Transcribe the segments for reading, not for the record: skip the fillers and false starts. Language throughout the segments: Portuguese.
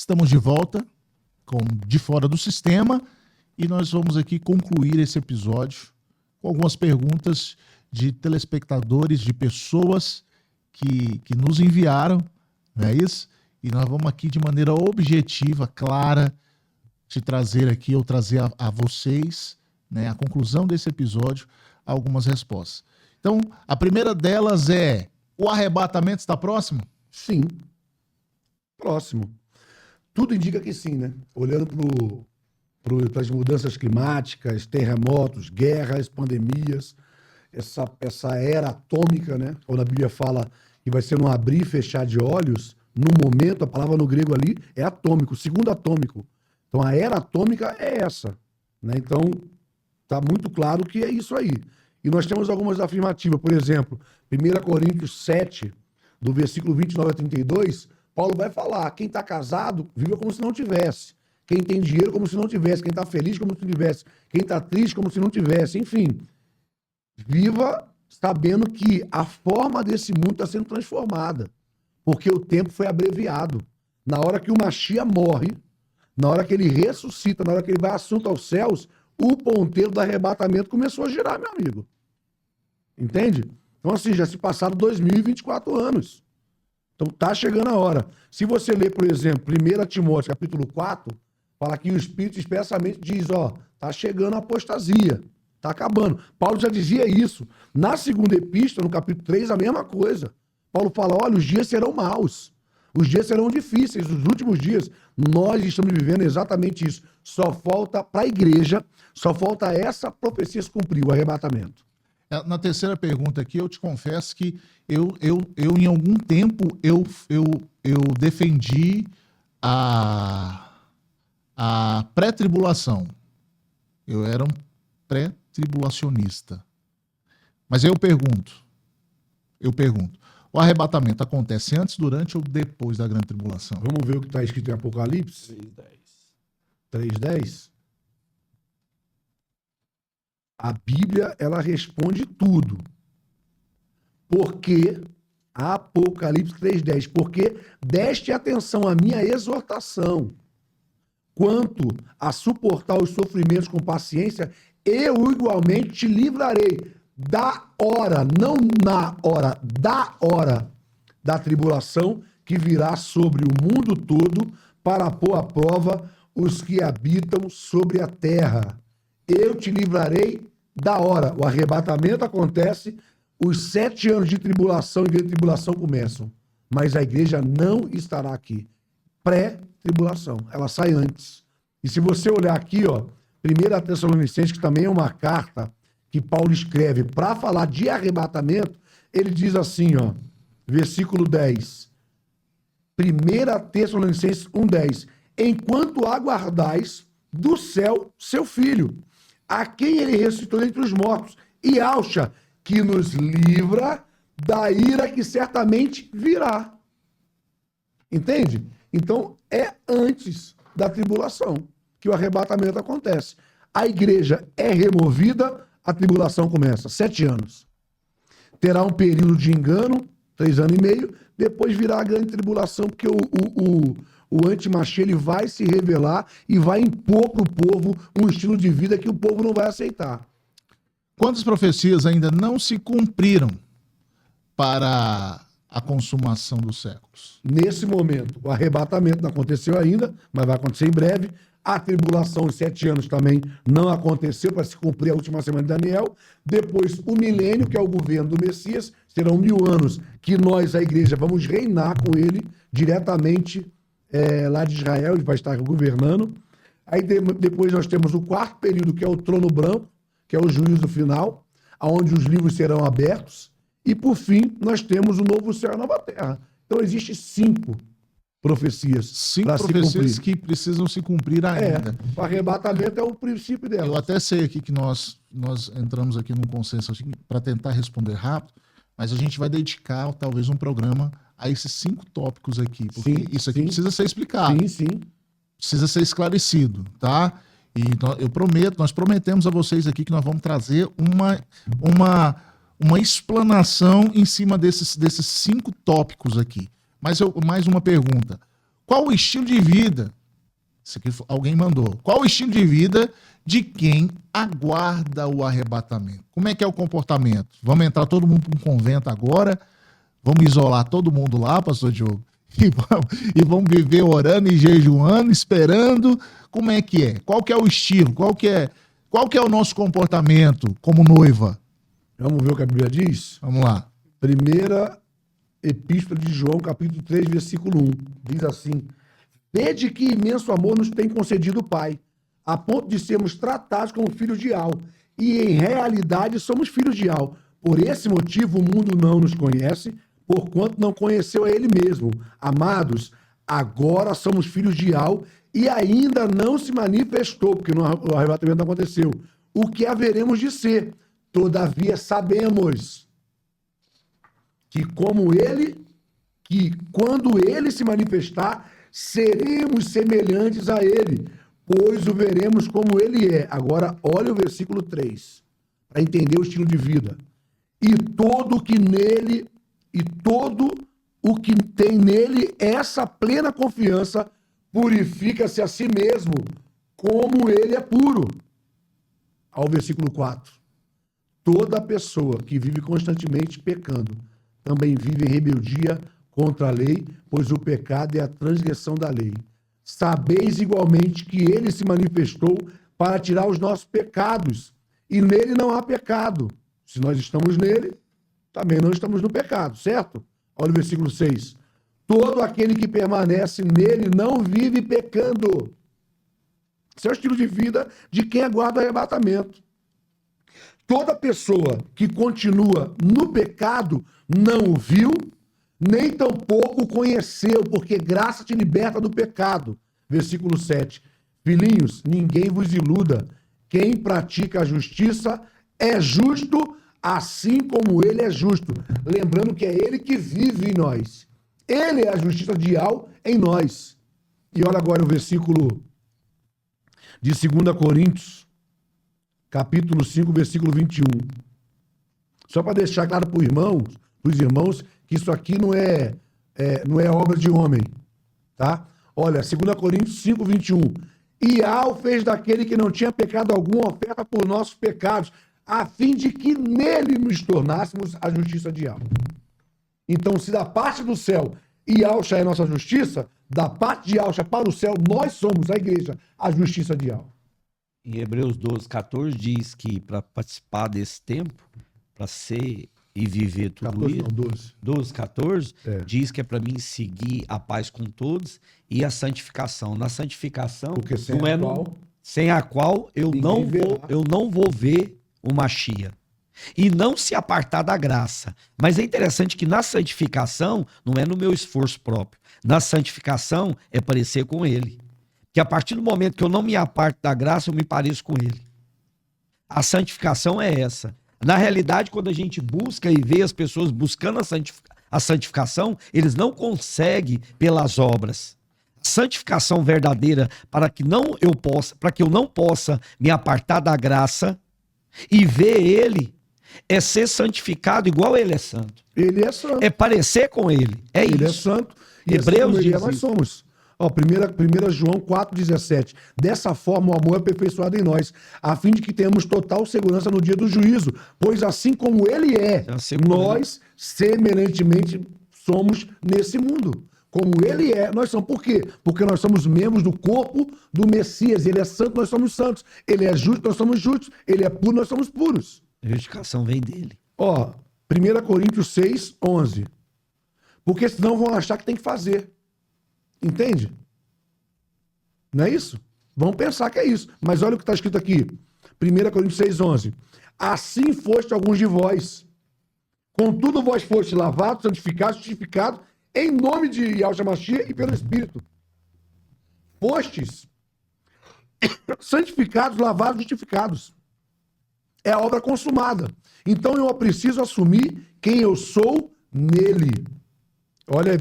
Estamos de volta com De Fora do Sistema e nós vamos aqui concluir esse episódio com algumas perguntas de telespectadores, de pessoas que nos enviaram, não é isso? E nós vamos aqui de maneira objetiva, clara, te trazer aqui, ou trazer a vocês, né, a conclusão desse episódio, algumas respostas. Então, a primeira delas é: o arrebatamento está próximo? Sim. Próximo. Tudo indica que sim, né? Olhando para as mudanças climáticas, terremotos, guerras, pandemias, essa era atômica, né? Quando a Bíblia fala que vai ser um abrir e fechar de olhos, no momento, a palavra no grego ali é atômico, segundo atômico. Então, a era atômica é essa, né? Então, está muito claro que é isso aí. E nós temos algumas afirmativas. Por exemplo, 1 Coríntios 7, do versículo 29 a 32, Paulo vai falar: quem está casado, viva como se não tivesse. Quem tem dinheiro, como se não tivesse. Quem está feliz, como se não tivesse. Quem está triste, como se não tivesse. Enfim, viva sabendo que a forma desse mundo está sendo transformada. Porque o tempo foi abreviado. Na hora que o Mashiach morre, na hora que ele ressuscita, na hora que ele vai assunto aos céus, o ponteiro do arrebatamento começou a girar, meu amigo. Entende? Então, assim, já se passaram 2024 anos. Então, tá chegando a hora. Se você ler, por exemplo, 1 Timóteo, capítulo 4, fala que o Espírito expressamente diz, ó, tá chegando a apostasia, tá acabando. Paulo já dizia isso. Na segunda epístola, no capítulo 3, a mesma coisa. Paulo fala, olha, os dias serão maus. Os dias serão difíceis, os últimos dias. Nós estamos vivendo exatamente isso. Só falta para a igreja, só falta essa profecia se cumprir, o arrebatamento. Na terceira pergunta aqui, eu te confesso que eu em algum tempo, eu defendi a pré-tribulação. Eu era um pré-tribulacionista. Mas eu pergunto, o arrebatamento acontece antes, durante ou depois da grande tribulação? Vamos ver o que está escrito em Apocalipse? 3:10. A Bíblia, ela responde tudo. Porque, Apocalipse 3:10, porque deste atenção à minha exortação, quanto a suportar os sofrimentos com paciência, eu igualmente te livrarei da hora, não na hora, da hora da tribulação que virá sobre o mundo todo para pôr à prova os que habitam sobre a terra. Eu te livrarei da hora. O arrebatamento acontece, os 7 anos de tribulação e grande tribulação começam. Mas a igreja não estará aqui. Pré-tribulação. Ela sai antes. E se você olhar aqui, ó, 1 Tessalonicenses, que também é uma carta que Paulo escreve para falar de arrebatamento, ele diz assim, ó, versículo 10. 1 Tessalonicenses 1:10. Enquanto aguardais do céu seu filho, a quem ele ressuscitou entre os mortos, e alcha, que nos livra da ira que certamente virá. Entende? Então, é antes da tribulação que o arrebatamento acontece. A igreja é removida, a tribulação começa. 7 anos. Terá um período de engano, 3 anos e meio, depois virá a grande tribulação, porque o anti-Mashiach, ele vai se revelar e vai impor para o povo um estilo de vida que o povo não vai aceitar. Quantas profecias ainda não se cumpriram para a consumação dos séculos? Nesse momento, o arrebatamento não aconteceu ainda, mas vai acontecer em breve. A tribulação, os 7 anos também não aconteceu para se cumprir a última semana de Daniel. Depois, o milênio, que é o governo do Messias, serão 1000 anos que nós, a igreja, vamos reinar com ele diretamente lá de Israel, ele vai estar governando. Aí depois nós temos o 4º período, que é o trono branco, que é o juízo final, onde os livros serão abertos. E, por fim, nós temos o novo céu e a nova terra. Então, existem 5 profecias. 5 profecias que precisam se cumprir ainda. O arrebatamento é o princípio delas. Eu até sei aqui que nós entramos aqui num consenso para tentar responder rápido, mas a gente vai dedicar talvez um programa a esses 5 tópicos aqui, porque isso aqui precisa ser explicado. Sim. Precisa ser esclarecido, tá? E nós prometemos a vocês aqui que nós vamos trazer uma explanação em cima desses 5 tópicos aqui. Mas mais uma pergunta. Qual o estilo de vida? Isso aqui alguém mandou. Qual o estilo de vida de quem aguarda o arrebatamento? Como é que é o comportamento? Vamos entrar todo mundo para um convento agora? Vamos isolar todo mundo lá, pastor Diogo? E vamos viver orando e jejuando, esperando? Como é que é? Qual que é o estilo? Qual que é o nosso comportamento como noiva? Vamos ver o que a Bíblia diz? Vamos lá. Primeira Epístola de João, capítulo 3, versículo 1. Diz assim: Vede que imenso amor nos tem concedido o Pai, a ponto de sermos tratados como filhos de Al. E em realidade somos filhos de Al. Por esse motivo o mundo não nos conhece, porquanto não conheceu a ele mesmo. Amados, agora somos filhos de Al e ainda não se manifestou, porque o arrebatamento não aconteceu, o que haveremos de ser. Todavia sabemos que quando ele se manifestar, seremos semelhantes a ele, pois o veremos como ele é. Agora, olha o versículo 3, para entender o estilo de vida. E todo o que tem nele essa plena confiança purifica-se a si mesmo, como ele é puro. Ao versículo 4. Toda pessoa que vive constantemente pecando também vive em rebeldia contra a lei, pois o pecado é a transgressão da lei. Sabeis igualmente que ele se manifestou para tirar os nossos pecados, e nele não há pecado. Se nós estamos nele, também não estamos no pecado, certo? Olha o versículo 6. Todo aquele que permanece nele não vive pecando. Esse é o estilo de vida de quem aguarda o arrebatamento. Toda pessoa que continua no pecado não o viu, nem tampouco o conheceu, porque graça te liberta do pecado. Versículo 7. Filhinhos, ninguém vos iluda. Quem pratica a justiça é justo, assim como ele é justo. Lembrando que é ele que vive em nós. Ele é a justiça ideal em nós. E olha agora o versículo de 2 Coríntios, capítulo 5, versículo 21. Só para deixar claro para os irmãos, que isso aqui não é obra de homem, tá? Olha, 2 Coríntios 5, 21. E Al fez daquele que não tinha pecado algum oferta por nossos pecados, a fim de que nele nos tornássemos a justiça de Al. Então, se da parte do céu Yahshua é nossa justiça, da parte de Yahshua para o céu, nós somos, a igreja, a justiça de Yahshua. Em Hebreus 12, 14 diz que para participar desse tempo, para ser e viver tudo 14, isso, não, 12. 12, 14, É. diz que é para mim seguir a paz com todos e a santificação. Na santificação, Porque sem não a é qual sem a qual eu ninguém verá. não vou ver o Machia. E não se apartar da graça. Mas é interessante que na santificação, não é no meu esforço próprio. Na santificação é parecer com ele. Que a partir do momento que eu não me aparto da graça, eu me pareço com ele. A santificação é essa. Na realidade, quando a gente busca e vê as pessoas buscando a santificação, eles não conseguem pelas obras. A santificação verdadeira para que eu não possa me apartar da graça e ver ele, é ser santificado igual ele é santo. Ele é santo. É parecer com ele. É Ele isso. é santo. E Hebreus assim como ele é, diz nós isso. somos. Ó, 1 João 4,17. Dessa forma o amor é aperfeiçoado em nós, a fim de que tenhamos total segurança no dia do juízo. Pois assim como ele é, nós semelhantemente somos nesse mundo. Como ele é, nós somos. Por quê? Porque nós somos membros do corpo do Messias. Ele é santo, nós somos santos. Ele é justo, nós somos justos. Ele é puro, nós somos puros. A justificação vem dele. Ó, 1 Coríntios 6, 11. Porque senão vão achar que tem que fazer. Entende? Não é isso? Vão pensar que é isso. Mas olha o que está escrito aqui. 1 Coríntios 6, 11. Assim foste alguns de vós. Contudo, vós foste lavados, santificados, justificados, em nome de Yahshua Mashiach e pelo Espírito. Fostes santificados, lavados, justificados. É a obra consumada. Então eu preciso assumir quem eu sou nele. Olha,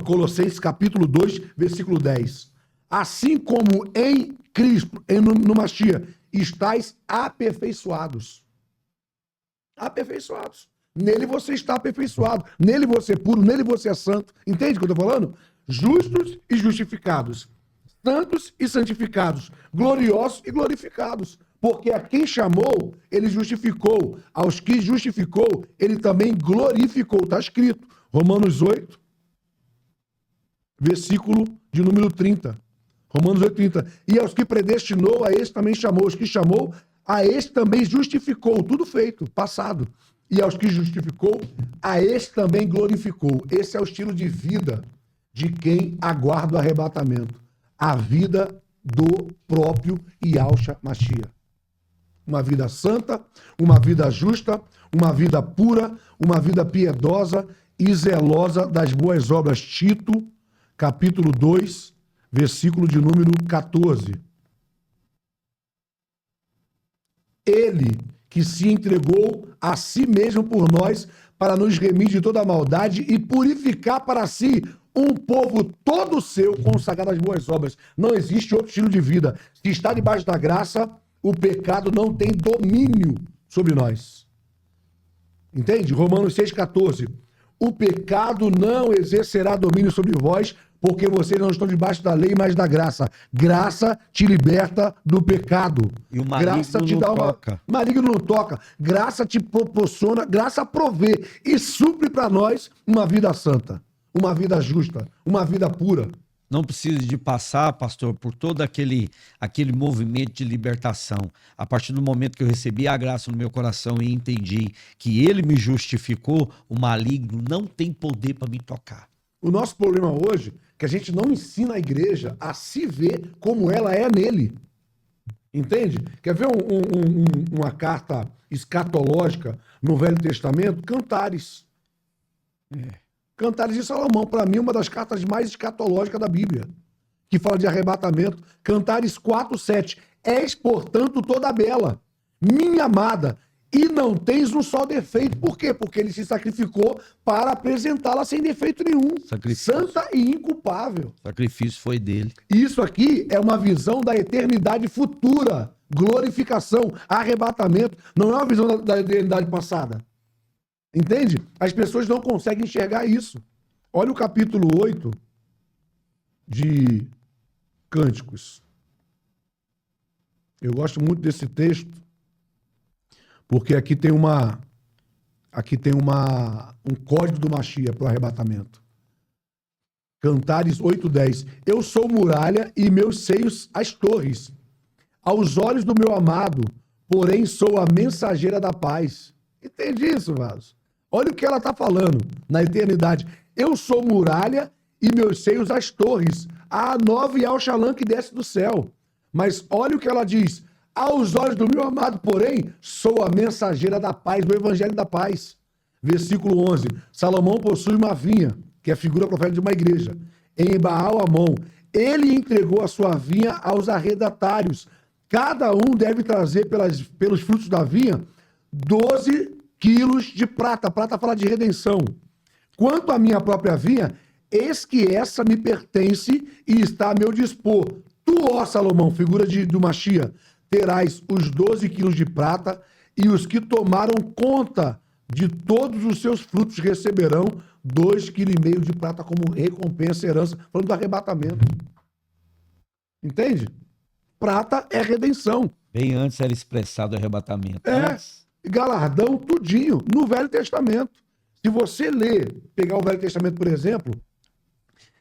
Colossenses capítulo 2, versículo 10. Assim como em Cristo, no Mashiach, estáis aperfeiçoados. Aperfeiçoados. Nele você está aperfeiçoado. Nele você é puro, nele você é santo. Entende o que eu estou falando? Justos e justificados. Santos e santificados. Gloriosos e glorificados. Porque a quem chamou, ele justificou. Aos que justificou, ele também glorificou. Está escrito. Romanos 8, versículo de número 30. Romanos 8, 30. E aos que predestinou, a esse também chamou. Os que chamou, a esse também justificou. Tudo feito, passado. E aos que justificou, a esse também glorificou. Esse é o estilo de vida de quem aguarda o arrebatamento. A vida do próprio Yahushua Mashiach. Uma vida santa, uma vida justa, uma vida pura, uma vida piedosa e zelosa das boas obras. Tito, capítulo 2, versículo de número 14. Ele que se entregou a si mesmo por nós para nos remir de toda maldade e purificar para si um povo todo seu consagrado às boas obras. Não existe outro estilo de vida. Se está debaixo da graça, o pecado não tem domínio sobre nós. Entende? Romanos 6,14. O pecado não exercerá domínio sobre vós, porque vocês não estão debaixo da lei, mas da graça. Graça te liberta do pecado. E o maligno Graça te não dá toca. Maligno não toca. Graça te proporciona, graça provê e supre para nós uma vida santa, uma vida justa, uma vida pura. Não precisa de passar, pastor, por todo aquele movimento de libertação. A partir do momento que eu recebi a graça no meu coração e entendi que ele me justificou, o maligno não tem poder para me tocar. O nosso problema hoje é que a gente não ensina a igreja a se ver como ela é nele. Entende? Quer ver uma carta escatológica no Velho Testamento? Cantares. Cantares de Salomão, para mim, uma das cartas mais escatológicas da Bíblia, que fala de arrebatamento. Cantares 4:7. És, portanto, toda bela, minha amada, e não tens um só defeito. Por quê? Porque ele se sacrificou para apresentá-la sem defeito nenhum. Sacrifício. Santa e inculpável. O sacrifício foi dele. Isso aqui é uma visão da eternidade futura. Glorificação, arrebatamento. Não é uma visão da eternidade passada. Entende? As pessoas não conseguem enxergar isso. Olha o capítulo 8 de Cânticos. Eu gosto muito desse texto, porque aqui tem um código do Mashiach para o arrebatamento. Cantares 8:10. Eu sou muralha e meus seios as torres. Aos olhos do meu amado, porém sou a mensageira da paz. Entende isso, Vaso? Olha o que ela está falando na eternidade. Eu sou muralha e meus seios as torres. A nova Yahushua que desce do céu. Mas olha o que ela diz. Aos olhos do meu amado, porém, sou a mensageira da paz, do evangelho da paz. Versículo 11. Salomão possui uma vinha, que é a figura profética de uma igreja, em Baal-Amon. Ele entregou a sua vinha aos arrendatários. Cada um deve trazer pelos frutos da vinha 12 quilos de prata. Prata fala de redenção. Quanto à minha própria vinha, eis que essa me pertence e está a meu dispor. Tu, ó Salomão, figura do Mashiach, terás os 12 quilos de prata, e os que tomaram conta de todos os seus frutos receberão 2,5 kg de prata como recompensa, herança, falando do arrebatamento. Entende? Prata é redenção. Bem antes era expressado o arrebatamento. É, galardão tudinho, no Velho Testamento. Se você pegar o Velho Testamento, por exemplo,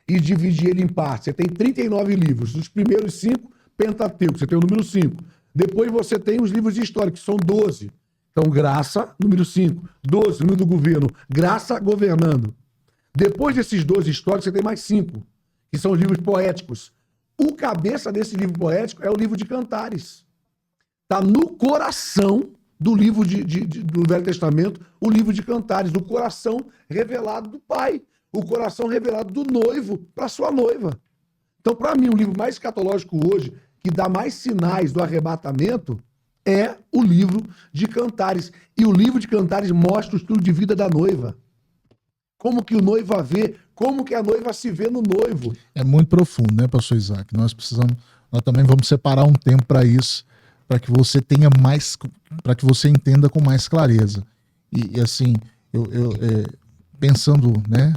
e dividir ele em partes, você tem 39 livros. Os primeiros 5, Pentateuco, você tem o número 5. Depois você tem os livros de história, que são 12. Então, graça, número 5. 12, número do governo. Graça, governando. Depois desses 12 históricos, você tem mais 5, que são os livros poéticos. O cabeça desse livro poético é o livro de Cantares. Está no coração do livro do Velho Testamento, o livro de Cantares, o coração revelado do pai, o coração revelado do noivo para sua noiva. Então, para mim, o livro mais escatológico hoje, que dá mais sinais do arrebatamento, é o livro de Cantares. E o livro de Cantares mostra o estilo de vida da noiva. Como que o noivo a vê, como que a noiva se vê no noivo. É muito profundo, né, pastor Isaac? Nós também vamos separar um tempo para isso, para que você tenha mais, para que você entenda com mais clareza. E assim, pensando, né,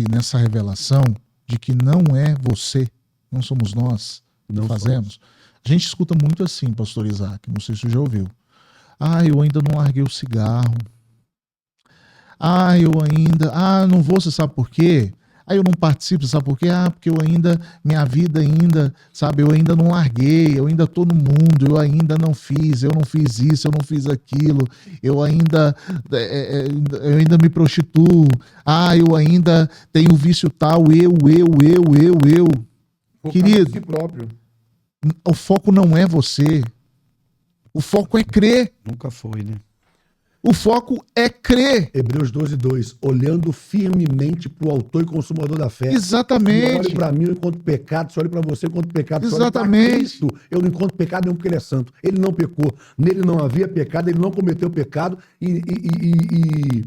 nessa revelação de que não é você, não somos nós que Não fazemos. A gente escuta muito assim, pastor Isaac, não sei se você já ouviu. Eu ainda não larguei o cigarro. Eu ainda... não vou, você sabe por quê? Eu não participo, sabe por quê? Porque eu ainda, minha vida ainda, sabe, eu ainda não larguei, eu ainda tô no mundo, eu ainda não fiz isso, eu não fiz aquilo, eu ainda me prostituo, eu ainda tenho vício tal, eu. Focado Querido, em si próprio. o foco não é você, o foco é crer, Nunca foi, né? o foco é crer. Hebreus 12:2, olhando firmemente para o autor e consumador da fé. Exatamente. Não olhe para mim, eu encontro pecado. Se olhe para você, eu encontro pecado. Se olhe para Exatamente. Cristo, eu não encontro pecado nenhum porque ele é santo. Ele não pecou. Nele não havia pecado, ele não cometeu pecado. E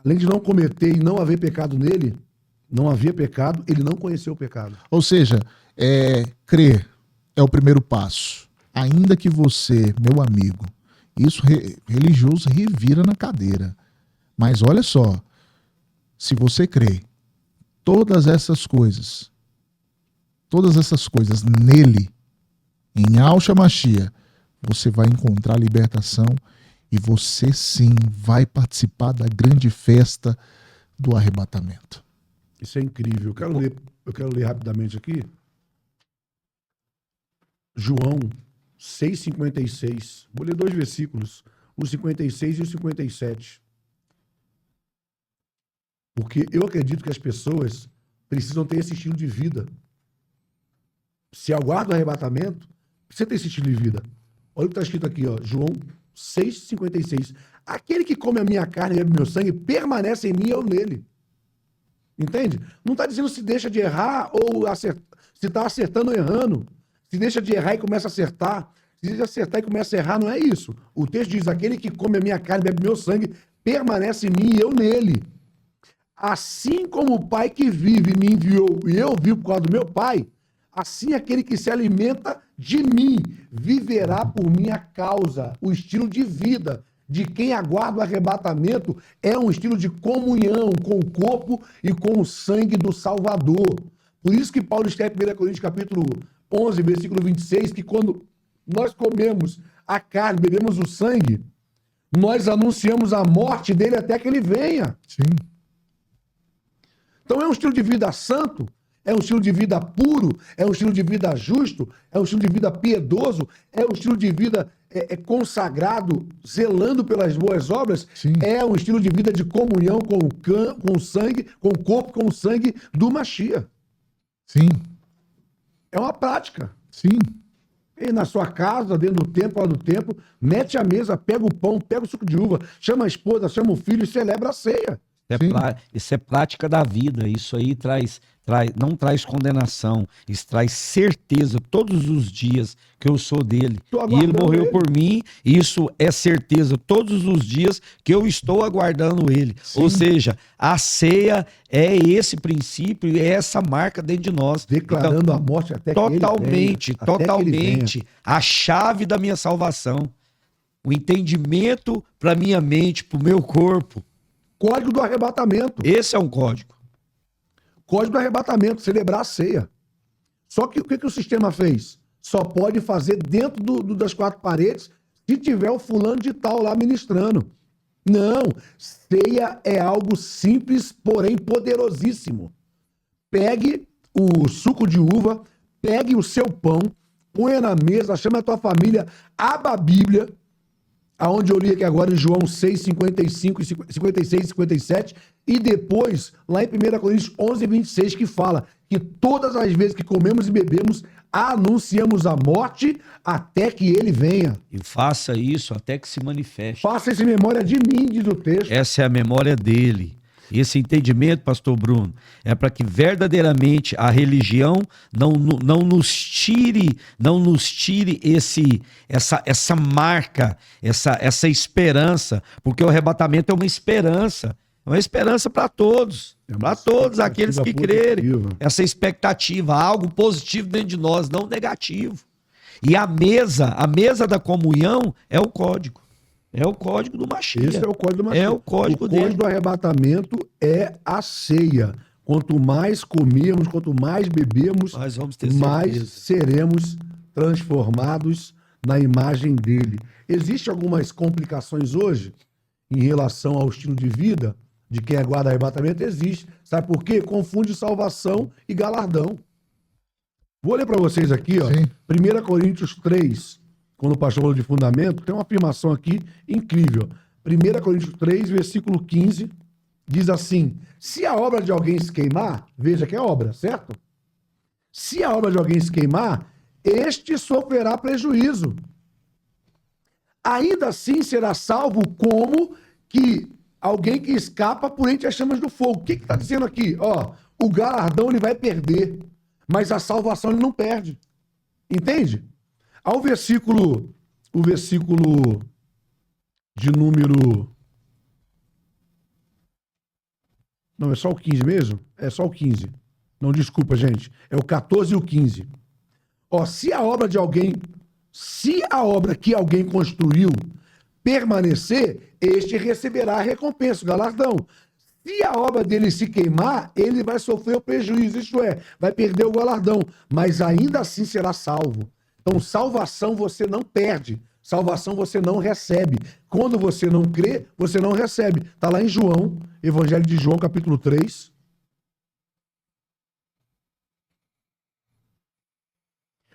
além de não cometer e não haver pecado nele, não havia pecado, ele não conheceu o pecado. Ou seja, crer é o primeiro passo. Ainda que você, meu amigo, isso religioso revira na cadeira. Mas olha só, se você crê, todas essas coisas nele, em Yahshua Mashiach, você vai encontrar libertação e você sim vai participar da grande festa do arrebatamento. Isso é incrível. Eu quero ler rapidamente aqui. João 6,56. Vou ler 2 versículos, o 56 e o 57. Porque eu acredito que as pessoas precisam ter esse estilo de vida. Se aguarda o arrebatamento, precisa ter esse estilo de vida. Olha o que está escrito aqui, ó, João 6,56. Aquele que come a minha carne e bebe meu sangue permanece em mim e eu nele. Entende? Não está dizendo se deixa de errar ou se está acertando ou errando. Se deixa de errar e começa a acertar. Se deixa de acertar e começa a errar, não é isso. O texto diz, aquele que come a minha carne e bebe meu sangue permanece em mim e eu nele. Assim como o Pai que vive me enviou e eu vivo por causa do meu Pai, assim aquele que se alimenta de mim viverá por minha causa. O estilo de vida de quem aguarda o arrebatamento é um estilo de comunhão com o corpo e com o sangue do Salvador. Por isso que Paulo escreve em 1 Coríntios capítulo 11, versículo 26, que quando nós comemos a carne, bebemos o sangue, nós anunciamos a morte dele até que ele venha. Sim. Então é um estilo de vida santo, é um estilo de vida puro, é um estilo de vida justo, é um estilo de vida piedoso, é um estilo de vida consagrado, zelando pelas boas obras. Sim. É um estilo de vida de comunhão com o sangue, com o corpo, com o sangue do Mashiach. Sim. É uma prática. Sim. E na sua casa, dentro do templo, fora do templo, mete a mesa, pega o pão, pega o suco de uva, chama a esposa, chama o filho e celebra a ceia. Isso é prática da vida. Isso aí não traz condenação. Isso traz certeza todos os dias que eu sou dele. E ele morreu por mim. Isso é certeza todos os dias que eu estou aguardando ele. Sim. Ou seja, a ceia é esse princípio e é essa marca dentro de nós. Declarando Então, a morte até que ele venha. totalmente a chave da minha salvação. O entendimento para minha mente, para o meu corpo. Código do arrebatamento. Esse é um código. Código do arrebatamento, celebrar a ceia. Só que o que o sistema fez? Só pode fazer dentro das 4 paredes se tiver o fulano de tal lá ministrando. Não, ceia é algo simples, porém poderosíssimo. Pegue o suco de uva, pegue o seu pão, ponha na mesa, chame a tua família, abra a Bíblia, aonde eu li aqui agora em João 6, 55, 56 e 57, e depois lá em 1 Coríntios 11, 26, que fala que todas as vezes que comemos e bebemos, anunciamos a morte até que ele venha. E faça isso até que se manifeste. Faça isso em memória de mim, diz o texto. Essa é a memória dele. Esse entendimento, pastor Bruno, é para que verdadeiramente a religião não nos tire essa marca, essa esperança, porque o arrebatamento é uma esperança para todos, para todos aqueles que crerem. Essa expectativa, algo positivo dentro de nós, não negativo. E a mesa da comunhão é o código. É o código do Machia. Esse é o código do Machia. É o código dele. do arrebatamento é a ceia. Quanto mais comermos, quanto mais bebemos, Nós vamos ter mais certeza. seremos transformados na imagem dele. Existem algumas complicações hoje em relação ao estilo de vida de quem aguarda arrebatamento? Existe. Sabe por quê? Confunde salvação e galardão. Vou ler para vocês aqui, ó. Sim. 1 Coríntios 3, quando o pastor falou de fundamento, tem uma afirmação aqui incrível. 1 Coríntios 3, versículo 15, diz assim: se a obra de alguém se queimar, veja que é obra, certo? Se a obra de alguém se queimar, este sofrerá prejuízo. Ainda assim será salvo como que alguém que escapa por entre as chamas do fogo. O que está dizendo aqui? Ó, o galardão ele vai perder, mas a salvação ele não perde. Entende? O versículo de número... Não, é só o 15 mesmo? É só o 15. Não, desculpa, gente. É o 14 e o 15. Ó, se a obra que alguém construiu permanecer, este receberá a recompensa, o galardão. Se a obra dele se queimar, ele vai sofrer o prejuízo, isto é, vai perder o galardão, mas ainda assim será salvo. Então, salvação você não perde, salvação você não recebe. Quando você não crê, você não recebe. Está lá em João, Evangelho de João, capítulo 3.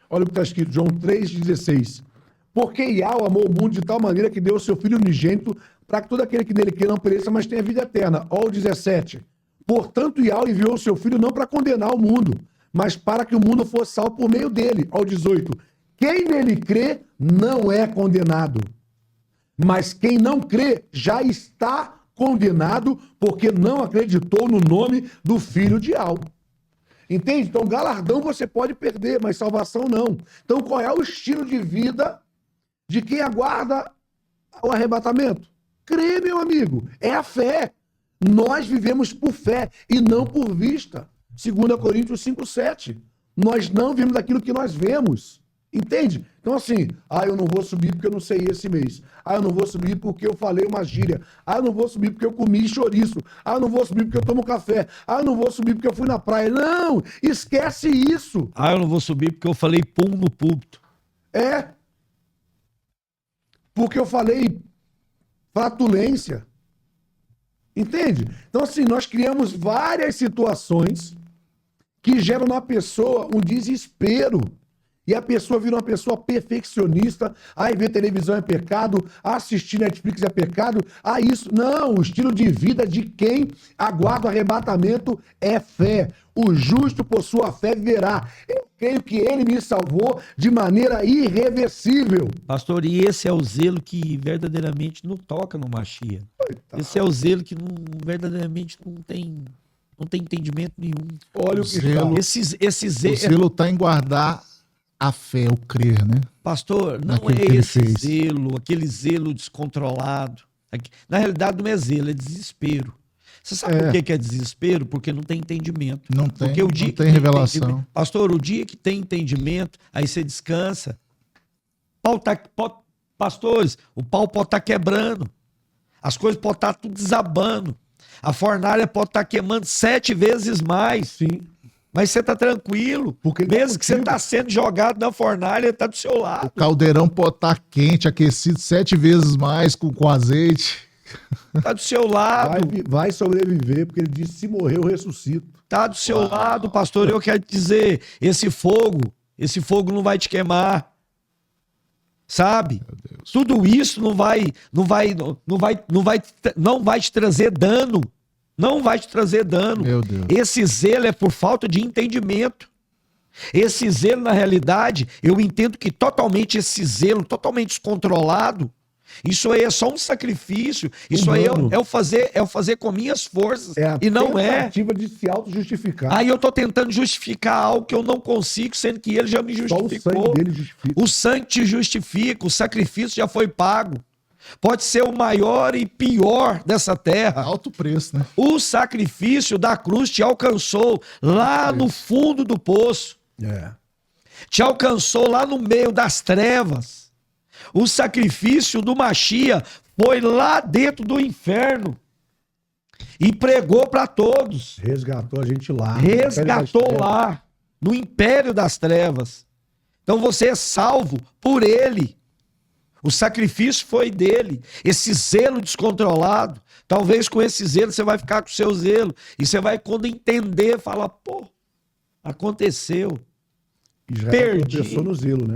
Olha o que está escrito, João 3,16. Porque Yahweh amou o mundo de tal maneira que deu o seu Filho unigênito para que todo aquele que nele crê não pereça, mas tenha vida eterna. Olha o 17. Portanto, Yahweh enviou o seu Filho não para condenar o mundo, mas para que o mundo fosse salvo por meio dele. Olha o 18. Quem nele crê não é condenado, mas quem não crê já está condenado porque não acreditou no nome do Filho de Yahweh. Entende? Então, galardão você pode perder, mas salvação não. Então, qual é o estilo de vida de quem aguarda o arrebatamento? Crê, meu amigo. É a fé. Nós vivemos por fé e não por vista. 2 Coríntios 5:7. Nós não vivemos daquilo que nós vemos. Entende? Então, assim, eu não vou subir porque eu não sei esse mês. Eu não vou subir porque eu falei uma gíria. Eu não vou subir porque eu comi chouriço. Eu não vou subir porque eu tomo café. Eu não vou subir porque eu fui na praia. Não! Esquece isso! Eu não vou subir porque eu falei pum no púlpito. É. Porque eu falei flatulência. Entende? Então, assim, nós criamos várias situações que geram na pessoa um desespero. E a pessoa vira uma pessoa perfeccionista. Ver televisão é pecado. Assistir Netflix é pecado. Isso. Não, o estilo de vida de quem aguarda o arrebatamento é fé. O justo por sua fé viverá. Eu creio que ele me salvou de maneira irreversível. Pastor, e esse é o zelo que verdadeiramente não toca no Machia. Esse é o zelo que verdadeiramente não tem entendimento nenhum. Olha o que Zelo. está. Esse O zelo... zelo está em guardar a fé, o crer, né? Pastor, não Naquilo é que ele esse fez. zelo, aquele zelo descontrolado. Na realidade, não é zelo, é desespero. Você sabe por que é desespero? Porque não tem entendimento. Não tem, Porque o dia não que tem revelação. entendimento- Pastor, o dia que tem entendimento, aí você descansa. Pastores, o pau pode estar quebrando. As coisas podem estar tudo desabando. A fornalha pode estar queimando 7 vezes mais. Sim. Mas você está tranquilo. Porque ele tá mesmo que você contigo. está sendo jogado na fornalha, ele está do seu lado. O caldeirão pode estar quente, aquecido 7 vezes mais com azeite. Está do seu lado. Vai sobreviver, porque ele disse: se morrer, eu ressuscito. Tá do seu lado, pastor. Eu quero te dizer, esse fogo não vai te queimar. Sabe? Tudo isso não vai te trazer dano. Não vai te trazer dano. Meu Deus. Esse zelo é por falta de entendimento. Esse zelo, na realidade, eu entendo que totalmente esse zelo, totalmente descontrolado, isso aí é só um sacrifício. Isso aí Humano. é o fazer com minhas forças. É a E não é. tentativa de se auto-justificar. Aí eu tô tentando justificar algo que eu não consigo, sendo que ele já me Só o justificou. sangue dele justifica. O sangue te justifica, o sacrifício já foi pago. Pode ser o maior e pior dessa terra. Alto preço, né? O sacrifício da cruz te alcançou lá no fundo do poço. É. Te alcançou lá no meio das trevas. O sacrifício do Machia foi lá dentro do inferno e pregou para todos. Resgatou a gente lá. Resgatou lá, no império das trevas. Então você é salvo por ele. O sacrifício foi dele. Esse zelo descontrolado, talvez com esse zelo você vai ficar com o seu zelo. E você vai, quando entender, falar, pô, aconteceu. Israel tropeçou no zelo, né?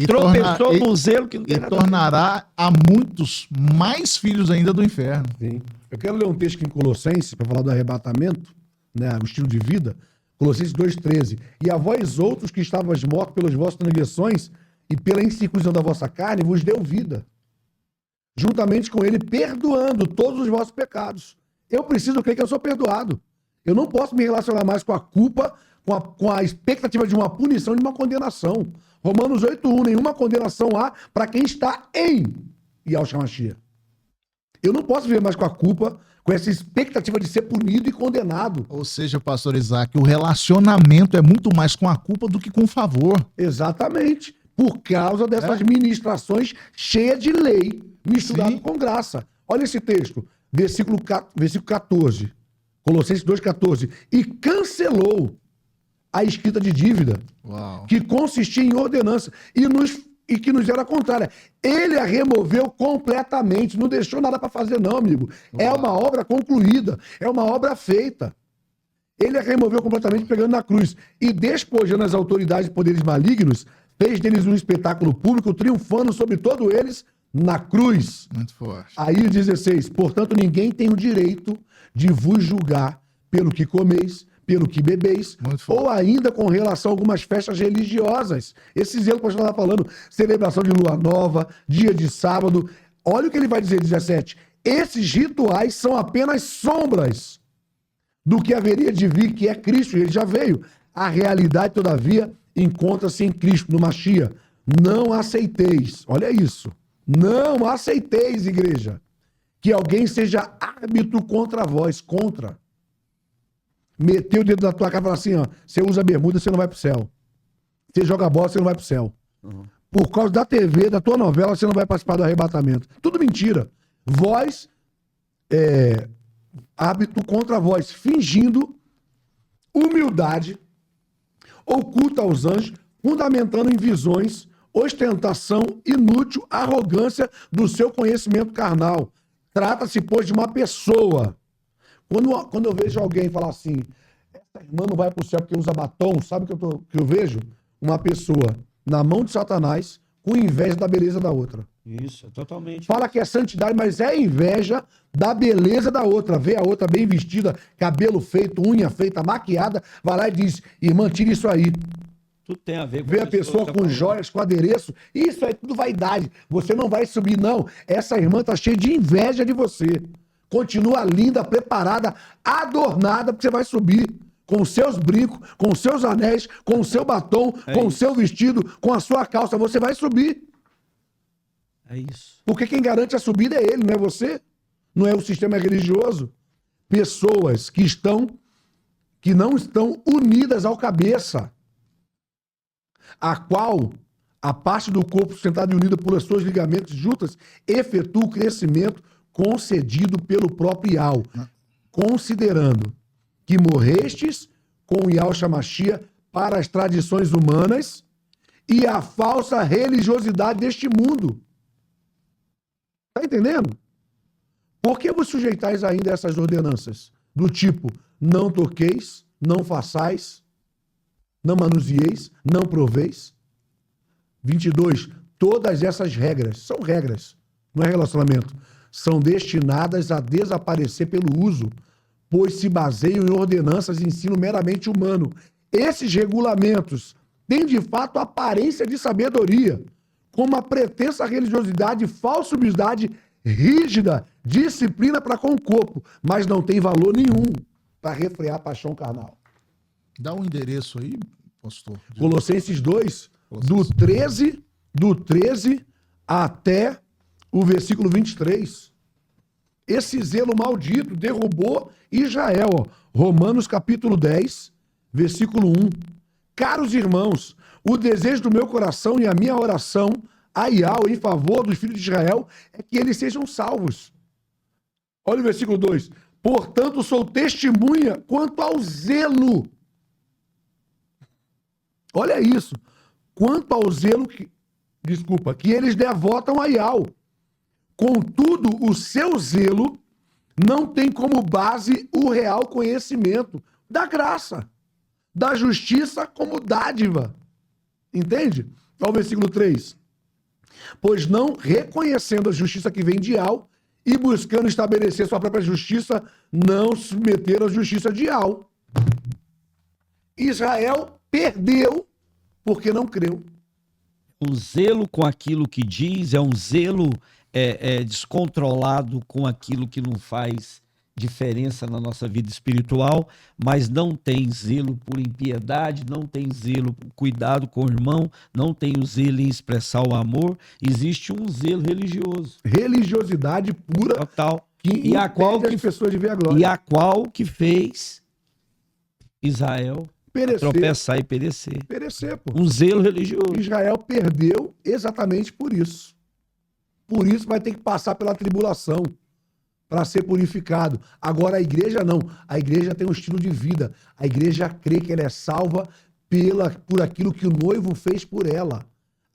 Tropeçou no zelo que não tem e nada a ver. tornará a muitos mais filhos ainda do inferno. Sim. Eu quero ler um texto aqui em Colossenses, para falar do arrebatamento, né, o estilo de vida. Colossenses 2,13. E a vós outros que estavais mortos pelas vossas transgressões e pela incircuncisão da vossa carne, vos deu vida. Juntamente com ele, perdoando todos os vossos pecados. Eu preciso crer que eu sou perdoado. Eu não posso me relacionar mais com a culpa, com a expectativa de uma punição, de uma condenação. Romanos 8,1, nenhuma condenação há para quem está em Yahshua Mashiach. Eu não posso viver mais com a culpa, com essa expectativa de ser punido e condenado. Ou seja, pastor Isaac, o relacionamento é muito mais com a culpa do que com o favor. Exatamente. Por causa dessas ministrações cheias de lei, misturado com graça. Olha esse texto, versículo 14, Colossenses 2,14. E cancelou a escrita de dívida, que consistia em ordenança, e que nos era contrária. Ele a removeu completamente, não deixou nada para fazer não, amigo. É uma obra concluída, é uma obra feita. Ele a removeu completamente pegando na cruz e despojando as autoridades e poderes malignos, fez deles um espetáculo público, triunfando sobre todos eles na cruz. Muito forte. Aí 16, portanto ninguém tem o direito de vos julgar pelo que comeis, pelo que bebeis, ou ainda com relação a algumas festas religiosas. Esse zelo que a gente estava falando, celebração de lua nova, dia de sábado. Olha o que ele vai dizer, 17. Esses rituais são apenas sombras do que haveria de vir, que é Cristo, ele já veio. A realidade, todavia, encontra-se em Cristo, no Mashiach. Não aceiteis, olha isso, não aceiteis, igreja, que alguém seja árbitro contra vós, contra. Meteu o dedo na tua cara e fala assim, ó, você usa bermuda, você não vai pro céu. Você joga bola, você não vai pro céu. Por causa da TV, da tua novela, você não vai participar do arrebatamento. Tudo mentira. Vós, árbitro contra vós, fingindo humildade, oculta aos anjos, fundamentando em visões, ostentação inútil, arrogância do seu conhecimento carnal. Trata-se, pois, de uma pessoa. Quando eu vejo alguém falar assim, essa irmã não vai pro céu porque usa batom, sabe o que eu vejo? Uma pessoa na mão de Satanás com inveja da beleza da outra. Isso, totalmente. Fala que é santidade, mas é inveja da beleza da outra. Vê a outra bem vestida, cabelo feito, unha feita, maquiada, vai lá e diz, irmã, tira isso aí. Tudo tem a ver com Vê a pessoa com joias, com adereço, isso é tudo vaidade. Você não vai subir, não. Essa irmã tá cheia de inveja de você. Continua linda, preparada, adornada, porque você vai subir com os seus brincos, com os seus anéis, com o seu batom, com o seu vestido, com a sua calça. Você vai subir. É isso. Porque quem garante a subida é ele, não é você. Não é o sistema religioso. Pessoas que não estão unidas ao cabeça, a qual a parte do corpo sustentada e unida por suas ligamentos juntas efetua o crescimento concedido pelo próprio Yahweh, considerando que morrestes com Yahshua Mashiach para as tradições humanas e a falsa religiosidade deste mundo. Tá entendendo? Por que vos sujeitais ainda a essas ordenanças? Do tipo, não toqueis, não façais, não manuseieis, não proveis. 22. Todas essas regras, são regras, não é relacionamento, são destinadas a desaparecer pelo uso, pois se baseiam em ordenanças de ensino meramente humano. Esses regulamentos têm de fato aparência de sabedoria, com uma pretensa religiosidade, falsa humildade, rígida, disciplina para com o corpo, mas não tem valor nenhum para refrear a paixão carnal. Dá um endereço aí, pastor. Colossenses 2, do 13 até o versículo 23. Esse zelo maldito derrubou Israel. Ó. Romanos capítulo 10, versículo 1. Caros irmãos, o desejo do meu coração e a minha oração a Iau em favor dos filhos de Israel é que eles sejam salvos. Olha o versículo 2. Portanto, sou testemunha quanto ao zelo. Olha isso. Quanto ao zelo que eles devotam a Iau. Contudo, o seu zelo não tem como base o real conhecimento da graça, da justiça como dádiva. Entende? Olha o versículo 3. Pois não reconhecendo a justiça que vem de Iau e buscando estabelecer sua própria justiça, não submeteram à justiça de Iau. Israel perdeu porque não creu. Um zelo com aquilo que diz, é um zelo descontrolado com aquilo que não faz diferença na nossa vida espiritual, mas não tem zelo por impiedade, não tem zelo por cuidado com o irmão, não tem o zelo em expressar o amor. Existe um zelo religioso. Religiosidade pura. Total. E a qual que as pessoas de ver a glória. E a qual que fez Israel tropeçar e perecer. Perecer, pô. Um zelo religioso. Israel perdeu exatamente por isso. Por isso vai ter que passar pela tribulação para ser purificado. Agora a igreja não. A igreja tem um estilo de vida. A igreja crê que ela é salva por aquilo que o noivo fez por ela.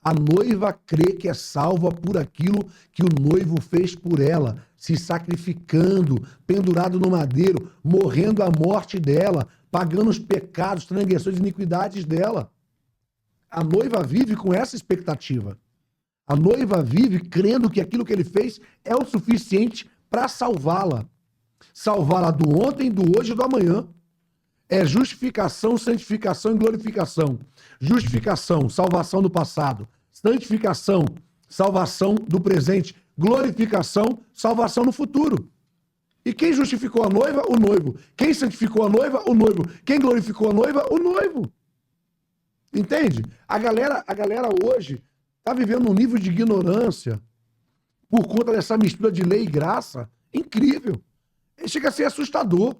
A noiva crê que é salva por aquilo que o noivo fez por ela, se sacrificando, pendurado no madeiro, morrendo a morte dela, pagando os pecados, transgressões e iniquidades dela. A noiva vive com essa expectativa. A noiva vive crendo que aquilo que ele fez é o suficiente para salvá-la. Salvá-la do ontem, do hoje e do amanhã. É justificação, santificação e glorificação. Justificação, salvação do passado. Santificação, salvação do presente. Glorificação, salvação no futuro. E quem justificou a noiva? O noivo. Quem santificou a noiva? O noivo. Quem glorificou a noiva? O noivo. Entende? A galera hoje está vivendo um nível de ignorância por conta dessa mistura de lei e graça incrível. Chega a ser assustador.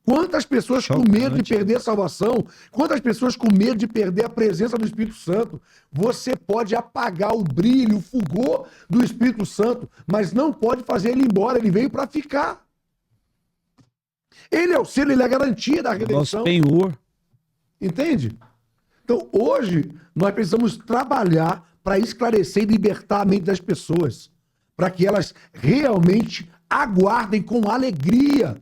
Quantas pessoas com medo de perder a salvação, quantas pessoas com medo de perder a presença do Espírito Santo. Você pode apagar o brilho, o fulgor do Espírito Santo, mas não pode fazer ele ir embora, ele veio para ficar. Ele é o selo, ele é a garantia da redenção. Nosso penhor. Entende? Então, hoje, nós precisamos trabalhar para esclarecer e libertar a mente das pessoas, para que elas realmente aguardem com alegria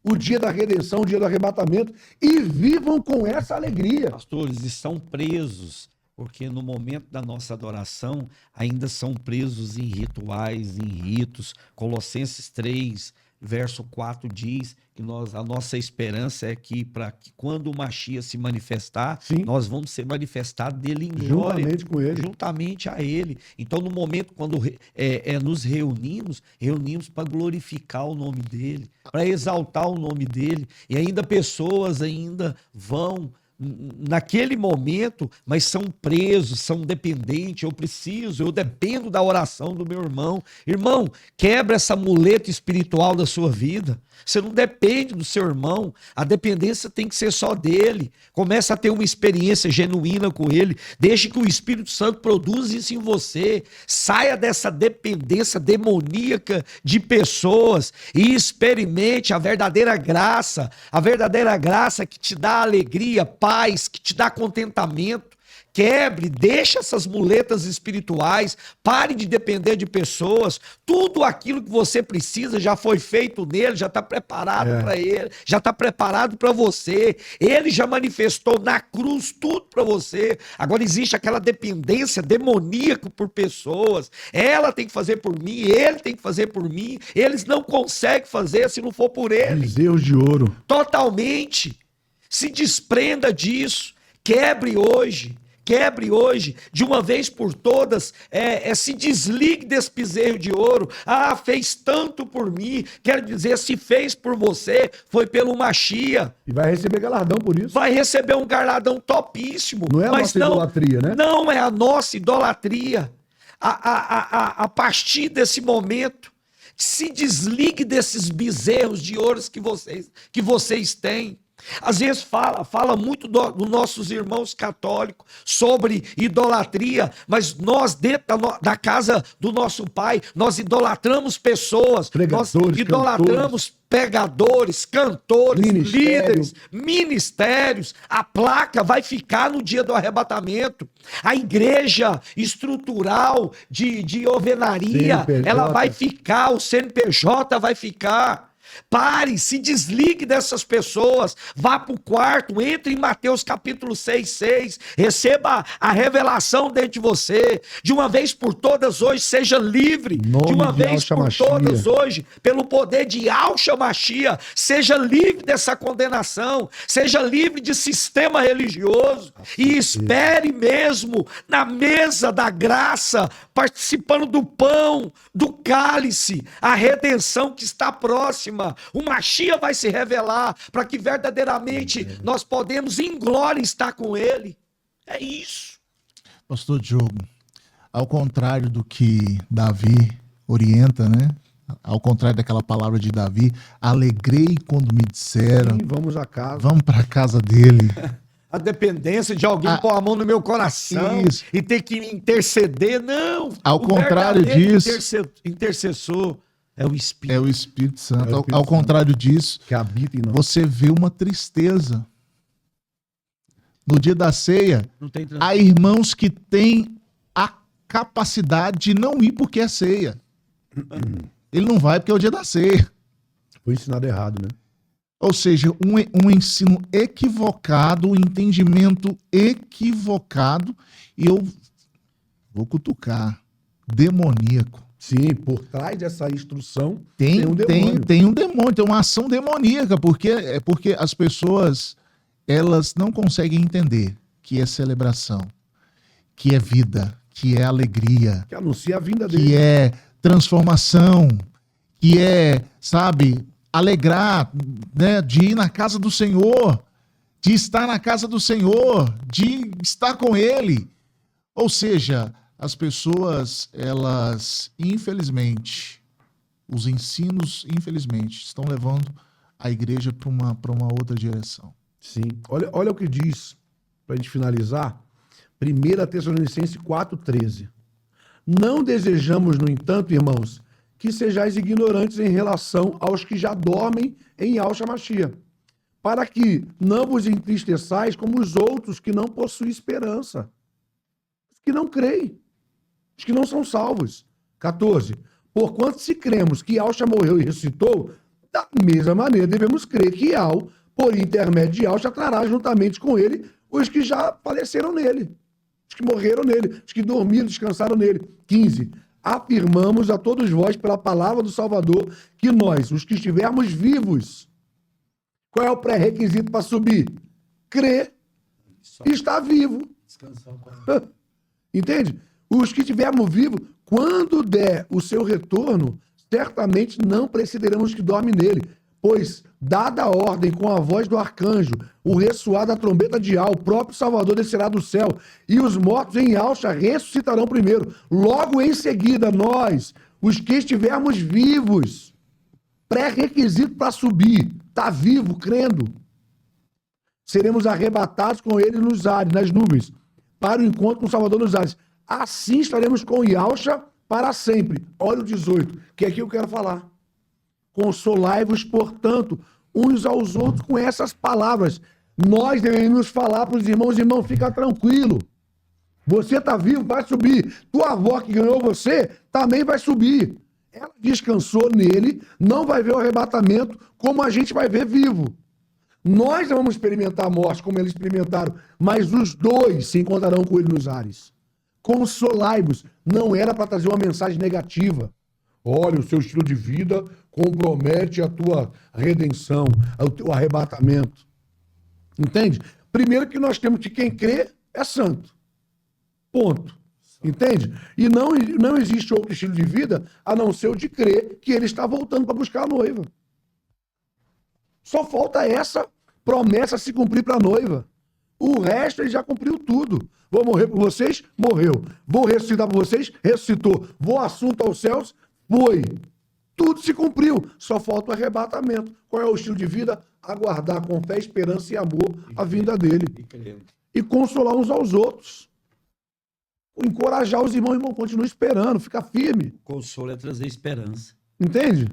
o dia da redenção, o dia do arrebatamento, e vivam com essa alegria. Pastores, estão presos, porque no momento da nossa adoração, ainda são presos em rituais, em ritos. Colossenses 3, verso 4 diz que a nossa esperança é que, para que quando o Mashiach se manifestar, Sim, nós vamos ser manifestados dele em glória, juntamente com ele. juntamente a ele. Então, no momento quando nos reunimos para glorificar o nome dele, para exaltar o nome dele. E ainda pessoas vão naquele momento, mas são presos, são dependentes. Eu dependo da oração do meu irmão. Irmão, quebra essa muleta espiritual da sua vida. Você não depende do seu irmão, a dependência tem que ser só dele. Começa a ter uma experiência genuína com ele, deixe que o Espírito Santo produza isso em você. Saia dessa dependência demoníaca de pessoas e experimente a verdadeira graça que te dá alegria, paz, que te dá contentamento. Quebre, deixa essas muletas espirituais, pare de depender de pessoas. Tudo aquilo que você precisa já foi feito nele, já está preparado para ele, já está preparado para você. Ele já manifestou na cruz tudo para você. Agora existe aquela dependência demoníaca por pessoas. Ela tem que fazer por mim, ele tem que fazer por mim. Eles não conseguem fazer se não for por ele. Bezerros de ouro. Totalmente. Se desprenda disso. Quebre hoje, de uma vez por todas, se desligue desse bezerro de ouro. Ah, fez tanto por mim. Quero dizer, se fez por você, foi pelo Mashiach. E vai receber galardão por isso. Vai receber um galardão topíssimo. Não é a nossa idolatria, né? Não é a nossa idolatria. A partir desse momento, se desligue desses bezerros de ouro que vocês têm. Às vezes fala muito dos nossos irmãos católicos sobre idolatria, mas nós dentro da casa do nosso pai, nós idolatramos pessoas, Pregadores, nós idolatramos pregadores, cantores, líderes, ministérios. A placa vai ficar no dia do arrebatamento. A igreja estrutural de alvenaria, CNPJ. ela vai ficar, o CNPJ vai ficar. Pare, se desligue dessas pessoas, vá para o quarto, entre em Mateus capítulo 6, receba a revelação dentro de você, de uma vez por todas hoje, seja livre, de uma vez por todas hoje, pelo poder de Yahshua Mashiach, seja livre dessa condenação, seja livre de sistema religioso e espere mesmo na mesa da graça, participando do pão, do cálice, a redenção que está próxima. O Mashiach vai se revelar para que verdadeiramente nós podemos em glória estar com ele. É isso. Pastor Diogo, ao contrário do que Davi orienta, né? Ao contrário daquela palavra de Davi, alegrei quando me disseram, sim, vamos a casa. Vamos para a casa dele. A dependência de alguém pôr a mão no meu coração e ter que interceder, não. Ao contrário disso, intercessor é o Espírito. É o Espírito Santo. Ao contrário disso, que habita em nós. Você vê uma tristeza. No dia da ceia, há irmãos que têm a capacidade de não ir porque é ceia. Ele não vai porque é o dia da ceia. Foi ensinado errado, né? Ou seja, um ensino equivocado, um entendimento equivocado, e eu vou cutucar, demoníaco. Sim, por trás dessa instrução tem um demônio. Tem um demônio, tem uma ação demoníaca, porque as pessoas elas não conseguem entender que é celebração, que é vida, que é alegria, que anuncia a vinda dele, que é transformação, que é, sabe, alegrar, né, de ir na casa do Senhor, de estar na casa do Senhor, de estar com Ele. Ou seja, as pessoas, elas, infelizmente, os ensinos, infelizmente, estão levando a igreja para uma outra direção. Sim. Olha o que diz, para a gente finalizar, 1 Tessalonicenses 4,13. Não desejamos, no entanto, irmãos, que sejais ignorantes em relação aos que já dormem em Yahshua Mashiach, para que não vos entristeçais como os outros que não possuem esperança, que não creem, os que não são salvos. 14. Porquanto se cremos que Yahshua morreu e ressuscitou, da mesma maneira devemos crer que Yahweh, por intermédio de Yahshua, trará juntamente com ele os que já faleceram nele, os que morreram nele, os que dormiram, descansaram nele. 15. Afirmamos a todos vós, pela palavra do Salvador, que nós, os que estivermos vivos, qual é o pré-requisito para subir? Crer e estar vivo. Entende? Os que estivermos vivos, quando der o seu retorno, certamente não precederemos os que dormem nele, pois, dada a ordem com a voz do arcanjo, o ressoar da trombeta de Yahweh, o próprio Salvador descerá do céu, e os mortos em Yahshua ressuscitarão primeiro. Logo em seguida, nós, os que estivermos vivos, pré-requisito para subir, tá vivo, crendo, seremos arrebatados com ele nos ares, nas nuvens, para o encontro com o Salvador nos ares. Assim estaremos com Yahshua para sempre. Olha o 18, que é aqui eu quero falar. Consolai-vos, portanto, uns aos outros com essas palavras. Nós devemos falar para os irmãos, fica tranquilo. Você está vivo, vai subir. Tua avó que ganhou você também vai subir. Ela descansou nele, não vai ver o arrebatamento como a gente vai ver vivo. Nós não vamos experimentar a morte como eles experimentaram, mas os dois se encontrarão com ele nos ares. Consolai-vos. Não era para trazer uma mensagem negativa. Olha, o seu estilo de vida compromete a tua redenção, o teu arrebatamento. Entende? Primeiro que nós temos que quem crê é santo. Ponto. Entende? E não existe outro estilo de vida a não ser o de crer que ele está voltando para buscar a noiva. Só falta essa promessa se cumprir para a noiva. O resto ele já cumpriu tudo. Vou morrer por vocês? Morreu. Vou ressuscitar por vocês? Ressuscitou. Vou assunto aos céus? Foi. Tudo se cumpriu, só falta o arrebatamento. Qual é o estilo de vida? Aguardar com fé, esperança e amor a vinda dele. E consolar uns aos outros. Encorajar os irmãos, continua esperando, fica firme. Consolo é trazer esperança. Entende?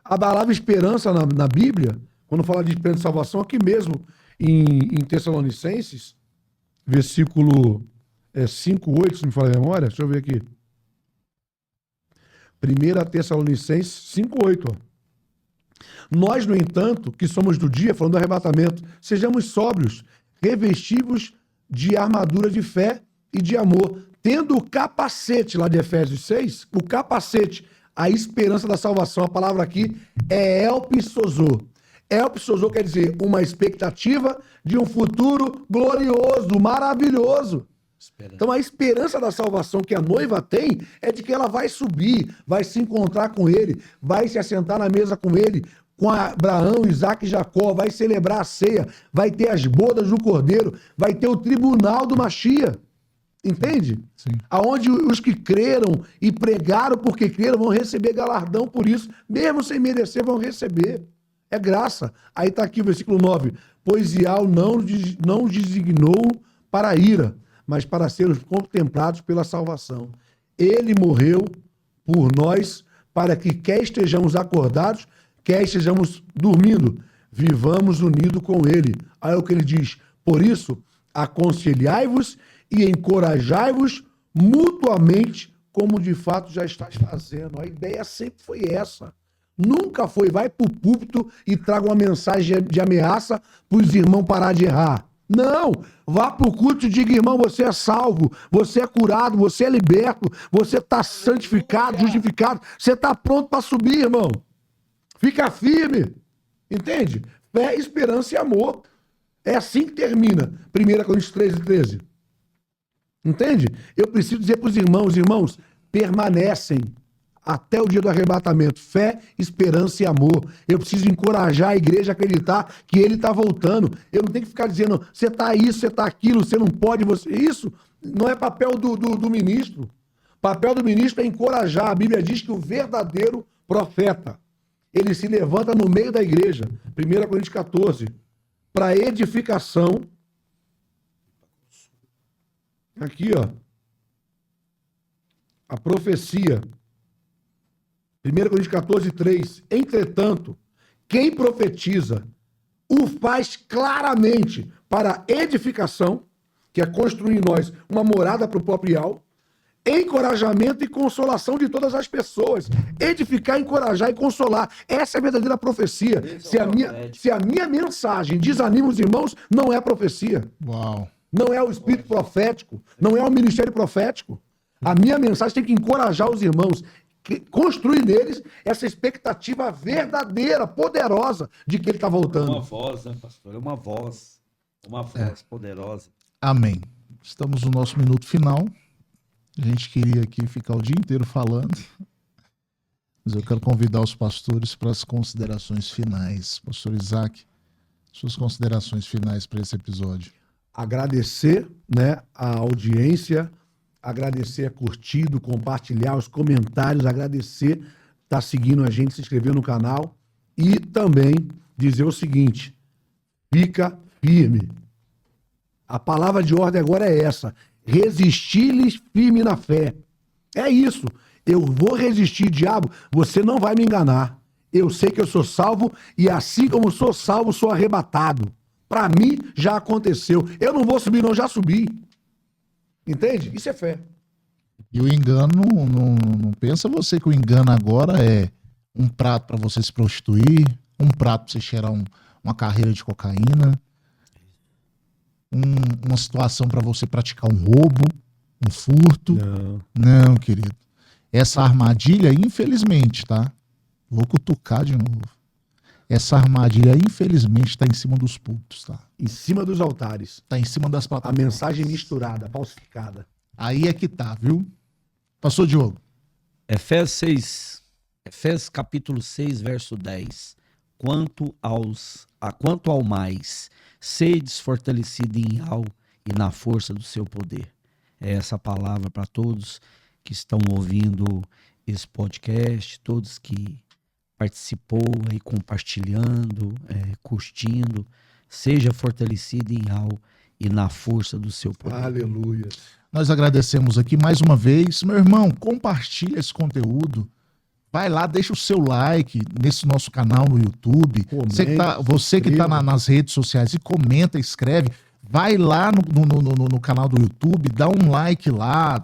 A palavra esperança na Bíblia, quando fala de esperança de salvação, aqui mesmo em Tessalonicenses, versículo 5:8, se me falar a memória, deixa eu ver aqui. 1 Tessalonicenses 5:8. Nós, no entanto, que somos do dia, falando do arrebatamento, sejamos sóbrios, revestivos de armadura de fé e de amor, tendo o capacete, lá de Efésios 6, o capacete, a esperança da salvação. A palavra aqui é elpissosô. Elpissosô quer dizer uma expectativa de um futuro glorioso, maravilhoso. Então a esperança da salvação que a noiva tem é de que ela vai subir, vai se encontrar com ele, vai se assentar na mesa com ele, com Abraão, Isaac e Jacó, vai celebrar a ceia, vai ter as bodas do Cordeiro, vai ter o tribunal do Machia. Entende? Sim. Aonde os que creram e pregaram porque creram vão receber galardão por isso, mesmo sem merecer, vão receber. É graça. Aí está aqui o versículo 9. Pois Ial não os designou para a ira, mas para sermos contemplados pela salvação. Ele morreu por nós, para que quer estejamos acordados, quer estejamos dormindo, vivamos unidos com ele. Aí é o que ele diz: por isso, aconselhai-vos e encorajai-vos mutuamente, como de fato já estás fazendo. A ideia sempre foi essa. Nunca foi, vai para o púlpito e traga uma mensagem de ameaça para os irmãos parar de errar. Não, vá para o culto e diga: irmão, você é salvo, você é curado, você é liberto, você está santificado, justificado, você está pronto para subir, irmão. Fica firme, entende? Fé, esperança e amor. É assim que termina 1 Coríntios 13:13. Entende? Eu preciso dizer para os irmãos, permanecem até o dia do arrebatamento. Fé, esperança e amor. Eu preciso encorajar a igreja a acreditar que ele está voltando. Eu não tenho que ficar dizendo: você está isso, você está aquilo, você não pode, você... Isso não é papel do ministro. O papel do ministro é encorajar. A Bíblia diz que o verdadeiro profeta, ele se levanta no meio da igreja. 1 Coríntios 14. Para edificação. Aqui, ó. A profecia. 1 Coríntios 14:3. Entretanto, quem profetiza o faz claramente para edificação, que é construir em nós uma morada para o próprio Ial, encorajamento e consolação de todas as pessoas. Edificar, encorajar e consolar. Essa é a verdadeira profecia. Se a minha mensagem desanima os irmãos, não é profecia. Uau. Não é o espírito profético, não é o ministério profético. A minha mensagem tem que encorajar os irmãos, construir neles essa expectativa verdadeira, poderosa, de que ele está voltando. Uma voz, né, pastor? É uma voz poderosa. Amém. Estamos no nosso minuto final. A gente queria aqui ficar o dia inteiro falando, mas eu quero convidar os pastores para as considerações finais. Pastor Isaac, suas considerações finais para esse episódio. Agradecer, né, a audiência, agradecer a curtido, compartilhar os comentários, agradecer estar seguindo a gente, se inscrever no canal e também dizer o seguinte: fica firme. A palavra de ordem agora é essa: resistir-lhes firme na fé. É isso. Eu vou resistir, diabo, você não vai me enganar. Eu sei que eu sou salvo e assim como sou salvo, sou arrebatado. Para mim, já aconteceu. Eu não vou subir, não, já subi. Entende? Isso é fé. E o engano, não pensa você que o engano agora é um prato para você se prostituir, um prato para você cheirar uma carreira de cocaína, uma situação para você praticar um roubo, um furto. Não, querido. Essa armadilha, infelizmente, tá? Vou cutucar de novo. Essa armadilha, infelizmente, está em cima dos púlpitos, tá? Em cima dos altares. Está em cima das A plataformas. mensagem misturada, falsificada. Aí é que tá, viu? Pastor Diogo. Efésios capítulo 6, verso 10. Quanto ao mais, sedes fortalecido em Ial e na força do seu poder. É essa palavra para todos que estão ouvindo esse podcast, todos que participou aí compartilhando, curtindo, seja fortalecido em algo e na força do seu poder. Aleluia. Nós agradecemos aqui mais uma vez. Meu irmão, compartilha esse conteúdo. Vai lá, deixa o seu like nesse nosso canal no YouTube. Você que tá nas redes sociais e comenta, escreve. Vai lá no canal do YouTube, dá um like lá,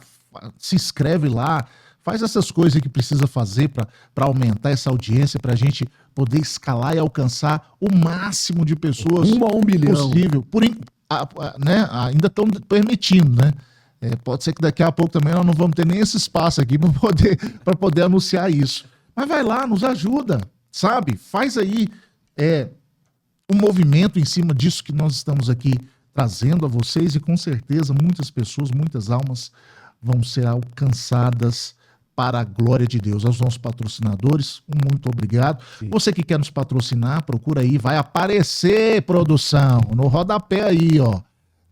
se inscreve lá. Faz essas coisas que precisa fazer para aumentar essa audiência, para a gente poder escalar e alcançar o máximo de pessoas 1 bilhão possível. Né? Ainda estão permitindo, né? Pode ser que daqui a pouco também nós não vamos ter nem esse espaço aqui para poder anunciar isso. Mas vai lá, nos ajuda, sabe? Faz aí um movimento em cima disso que nós estamos aqui trazendo a vocês e com certeza muitas pessoas, muitas almas vão ser alcançadas para a glória de Deus. Aos nossos patrocinadores, muito obrigado. Sim. Você que quer nos patrocinar, procura aí, vai aparecer, produção, no rodapé aí, ó,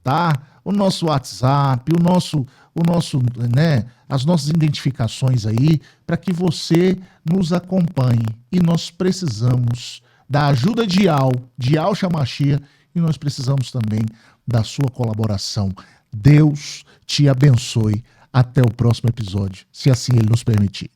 tá? O nosso WhatsApp, né, as nossas identificações aí, para que você nos acompanhe. E nós precisamos da ajuda de Al Shamashia, e nós precisamos também da sua colaboração. Deus te abençoe. Até o próximo episódio, se assim ele nos permitir.